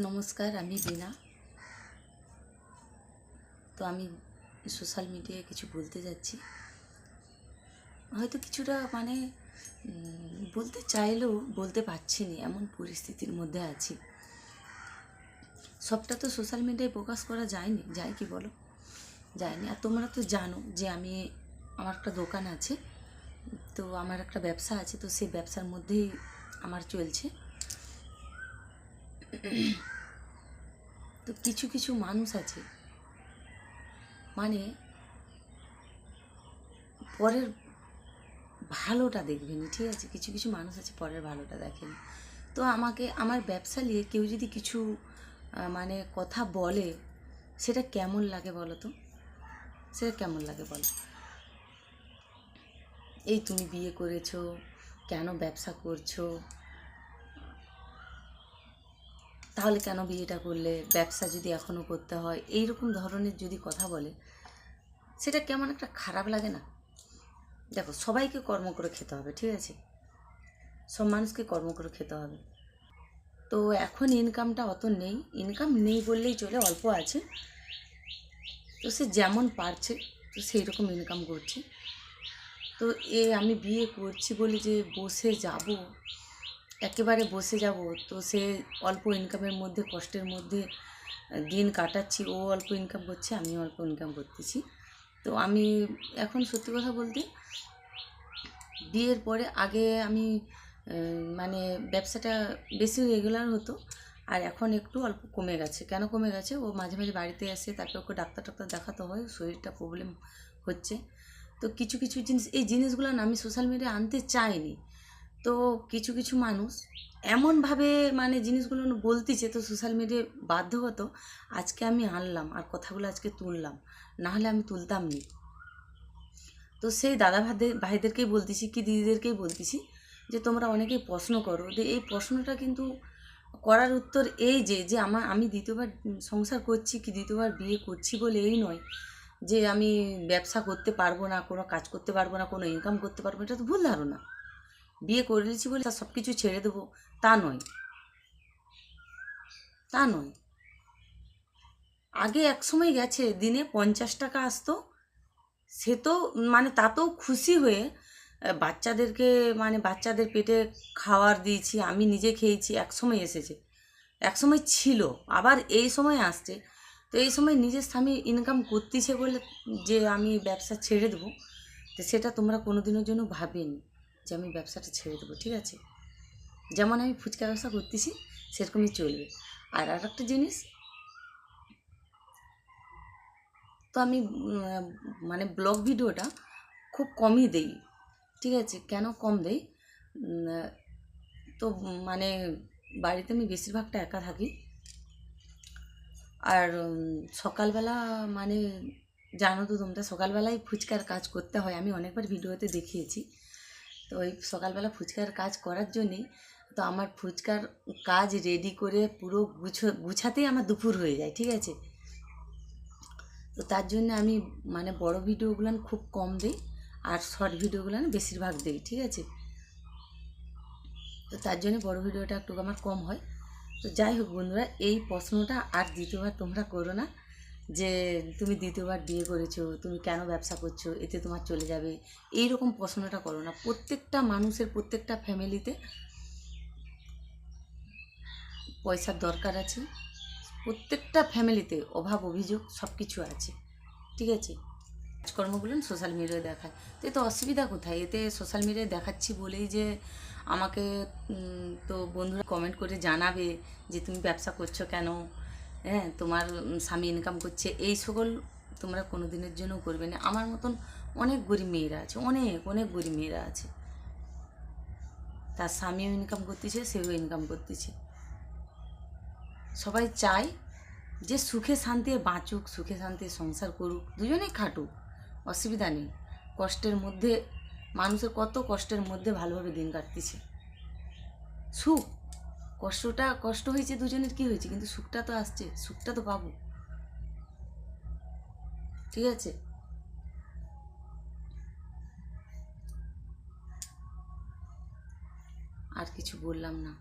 নমস্কার, আমি বীণা। তো আমি সোশ্যাল মিডিয়ায় কিছু বলতে যাচ্ছি। হয়তো কিছুটা বলতে চাইলেও বলতে পারছি না, এমন পরিস্থিতির মধ্যে আছি। সবটা তো সোশ্যাল মিডিয়ায় প্রকাশ করা যায়নি, যায় কি বলো? যায়নি। আর তোমরা তো জানো যে আমার একটা দোকান আছে, তো আমার একটা ব্যবসা আছে, তো সেই ব্যবসার মধ্যেই আমার চলছে। তো কিছু কিছু মানুষ আছে পরের ভালোটা দেখবেনি, ঠিক আছে? কিছু কিছু মানুষ আছে পরের ভালোটা দেখেনি। তো আমার ব্যবসা নিয়ে কেউ যদি কিছু কথা বলে, সেটা কেমন লাগে বলো তো? সেটা কেমন লাগে বলো? এই তুমি বিয়ে করেছো, কেন ব্যবসা করছো, তাহলে কেন বিয়েটা করলে, ব্যবসা যদি এখনও করতে হয়, এইরকম ধরনের যদি কথা বলে, সেটা কেমন একটা খারাপ লাগে না? দেখো, সবাইকে কর্ম করে খেতে হবে, ঠিক আছে? সব মানুষকে কর্ম করে খেতে হবে। তো এখন ইনকামটা অত নেই, ইনকাম নেই বললেই চলে, অল্প আছে। তো সে যেমন পারছে তো সেই রকম ইনকাম করছে। তো আমি বিয়ে করছি বলে যে বসে যাব, একেবারে বসে যাব, তো সে অল্প ইনকামের মধ্যে, কষ্টের মধ্যে দিন কাটাচ্ছি। ও অল্প ইনকাম করছে, আমিও অল্প ইনকাম করতেছি। তো আমি এখন সত্যি কথা বলতে, বিয়ের পরে আগে আমি ব্যবসাটা বেশি রেগুলার হতো, আর এখন একটু অল্প কমে গেছে। কেন কমে গেছে? ও মাঝে মাঝে বাড়িতে আসে, তারপর ওকে ডাক্তার দেখাতে হয়, শরীরটা প্রবলেম হচ্ছে। তো কিছু কিছু জিনিস, এই জিনিসগুলো না আমি সোশ্যাল মিডিয়ায় আনতে চাইনি। তো কিছু কিছু মানুষ এমনভাবে জিনিসগুলো বলতেছে, তো সোশ্যাল মিডিয়ায় বাধ্যগত আজকে আমি আনলাম আর কথাগুলো আজকে তুললাম, নাহলে আমি তুলতাম নি। তো সেই দাদা ভাইদেরকেই বলতেছি, কি দিদিদেরকেই বলতেছি, যে তোমরা অনেকেই প্রশ্ন করো, যে এই প্রশ্নটা কিন্তু করার উত্তর এই যে আমি দ্বিতীয়বার সংসার করছি, কি দ্বিতীয়বার বিয়ে করছি বলে এই নয় যে আমি ব্যবসা করতে পারবো না, কোনো কাজ করতে পারবো না, কোনো ইনকাম করতে পারবো না। এটা তো ভুল ধারণা। বিয়ে করে নিয়েছি বলে তার সব কিছু ছেড়ে দেবো, তা নয়, তা নয়। আগে এক সময় গেছে দিনে 50 টাকা আসতো, সে তো তাতেও খুশি হয়ে বাচ্চাদেরকে বাচ্চাদের পেটে খাওয়ার দিয়েছি, আমি নিজে খেয়েছি। এক সময় এসেছে, এক সময় ছিল, আবার এই সময় আসছে। তো এই সময় নিজের স্বামী ইনকাম করতেছে বলে যে আমি ব্যবসা ছেড়ে দেবো, তো সেটা তোমরা কোনো দিনের জন্য ভাবেনি যে আমি ব্যবসাটা ছেড়ে দেবো, ঠিক আছে? যেমন আমি ফুচকা ব্যবসা করতেছি, সেরকমই চলবে। আর একটা জিনিস, তো আমি ব্লগ ভিডিওটা খুব কমই দেই, ঠিক আছে? কেন কম দেই? তো বাড়িতে আমি বেশিরভাগটা একা থাকি। আর সকালবেলা জানো তো তোমরা, সকালবেলায় ফুচকার কাজ করতে হয়, আমি অনেকবার ভিডিওতে দেখিয়েছি। তো ওই সকালবেলা ফুচকার কাজ করার জন্যেই তো আমার ফুচকার কাজ রেডি করে পুরো গুছাতেই আমার দুপুর হয়ে যায়, ঠিক আছে? তো তার জন্য আমি বড় ভিডিওগুলো খুব কম দিই, আর শর্ট ভিডিওগুলো বেশিরভাগ দিই, ঠিক আছে? তো তার জন্য বড় ভিডিওটা একটু আমার কম হয়। তো যাই হোক বন্ধুরা, এই প্রশ্নটা আর দ্বিতীয়বার তোমরা করো না, যে তুমি দ্বিতীয়বার বিয়ে করেছো, তুমি কেন ব্যবসা করছো, এতে তোমার চলে যাবে, এই রকম প্রশ্নটা করো না। প্রত্যেকটা মানুষের, প্রত্যেকটা ফ্যামিলিতে পয়সার দরকার আছে, প্রত্যেকটা ফ্যামিলিতে অভাব অভিযোগ সব কিছু আছে, ঠিক আছে? কাজকর্মগুলো সোশ্যাল মিডিয়ায় দেখায়, তো এতে অসুবিধা কোথায়? এতে সোশ্যাল মিডিয়ায় দেখাচ্ছি বলেই যে আমাকে তো বন্ধুরা কমেন্ট করে জানাবে যে তুমি ব্যবসা করছো কেন, হ্যাঁ তোমার স্বামী ইনকাম করছে, এই সকল তোমরা কোনো দিনের জন্যও করবে না। আমার মতন অনেক গরিব মেয়েরা আছে, অনেক অনেক গরিব মেয়েরা আছে, তার স্বামীও ইনকাম করতেছে, সেও ইনকাম করতেছে। সবাই চায় যে সুখে শান্তিতে বাঁচুক, সুখে শান্তিতে সংসার করুক, দুজনেই খাটুক, অসুবিধা নেই। কষ্টের মধ্যে, মানুষের কত কষ্টের মধ্যে ভালোভাবে দিন কাটতেছে। সুখ, কষ্ট হয়েছে দুজনের, কি হয়েছে, কিন্তু সুখটা তো আসছে, সুখটা তো পাবো, ঠিক আছে? আর কিছু বললাম না।